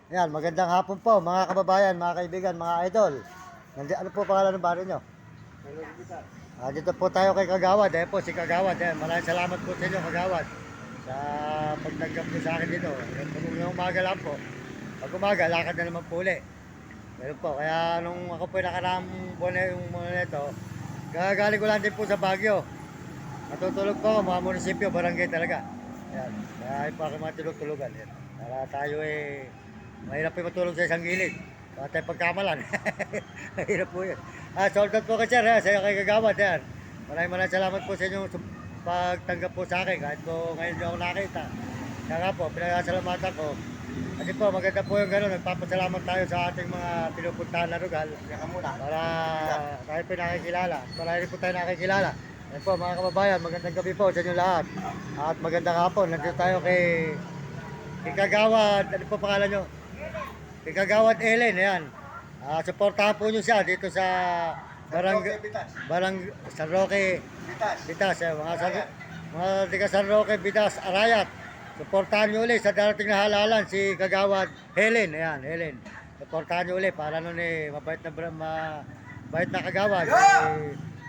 Ayan, magandang hapon po mga kababayan, mga kaibigan, mga idol. Ano po pangalan ng baryo nyo? Dito po tayo kay Kagawad. Ayan po si Kagawad. Ayan, maraming salamat po sa inyo Kagawad sa pagtanggap niyo sa akin dito. Ayan, pag umaga lang po. Pag umaga, lakad na naman po uli. Meron po. Kaya nung ako po nakaraang buwan na yung mga nito, gagaling ko lang din po sa Baguio. Matutulog po ako, mga munisipyo, barangay talaga. Ayan. Kaya po ako mga tulog-tulugan. Ayan. Para tayo mahirap po matulog sa isang gilid. Baka tayo pagkamalan. Mahirap po yun. Sold out po ka sir, ha? Sa'yo kay Kagawad. Ayan. Maraming salamat po sa inyong pagtanggap po sa akin. Kahit po ngayon hindi ako nakita. Kaya nga po, pinagasalamatan ko. Kasi po, maganda po yung gano'n. Nagpapasalamat tayo sa ating mga pinupuntahan na lugar. Para tayo pinakikilala. Para rin po tayo nakikilala. Ayan po mga kababayan, magandang gabi po sa inyo lahat. At magandang hapon. Nandito tayo kay Kagawad. Ano po pangalan nyo? Kay Kagawad Ellen. Ayan. Supportahan po nyo siya dito sa San Roque Bitas. Mga tiga San Roque Bitas Arayat. Supportahan nyo ulit sa darating na halalan si Kagawad Helen. Ayan, Helen. Supportahan nyo ulit para nun mabait na Kagawad.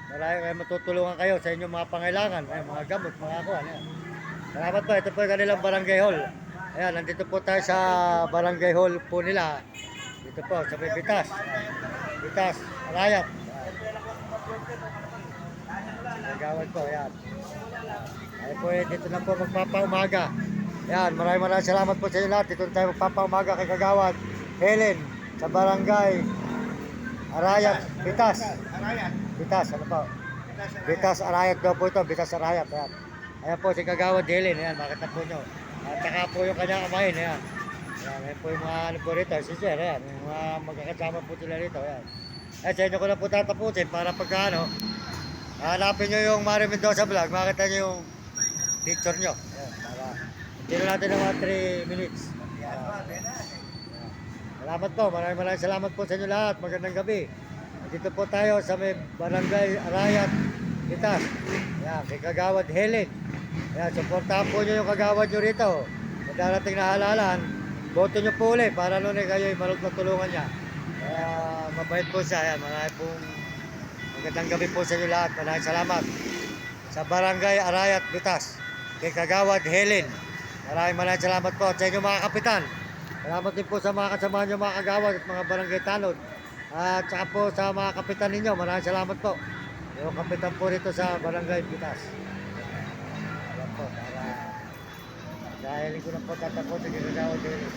Marami kayo matutulungan kayo sa inyong mga pangailangan. Mga gamot, mga kuhan. Ayan. Salamat po. Ito po yung kanilang barangay hall. Ayan, nandito po tayo sa barangay hall po nila. Dito po, sa may Bitas. Bitas, Arayat. Kagawad po, ayan. Ay po, dito na po magpapaumaga. Ayan, maraming salamat po sa inyo lahat. Dito na tayo magpapaumaga kay Kagawad Helen sa barangay Arayat, Bitas. Bitas, ano po? Bitas Arayat daw po ito, Bitas Arayat. Ayan. Ayan po si Kagawad Helen, ayan, makita po nyo. At saka po yung kanyang amahin, ayan. Ayan po yung mga ano po rito, si Sir, ayan. Yung mga magkakasama po sila rito, ayan. Ayan, sa inyo ko na po tatapusin para pagka ano, hanapin nyo yung Mario Mendoza vlog, makita nyo yung picture nyo. Ayan, para dito natin ng mga 3 minutes. Salamat po, maraming salamat po sa inyo lahat. Magandang gabi. Dito po tayo sa may barangay Arayat, Bitas. Ayan, kay Kagawad Helen. Ayan, supportahan po nyo yung Kagawad nyo rito. Sa darating na halalan, boto nyo po ulit para nun kayo matulungan niya. Kaya mabait po siya. Ayan, magandang gabi po sa inyo lahat. Maraming salamat. Sa barangay Arayat, Bitas. Kay Kagawad Helen. Maraming salamat po sa inyo mga kapitan. Salamat din po sa mga kasama nyo mga kagawad at mga barangay tanod. At saka po sa mga kapitan ninyo, maraming salamat po. Yung kapitan po rito sa barangay Bitas. Ayan po, para dahil ko na po tatapos sa Kagawad Helen.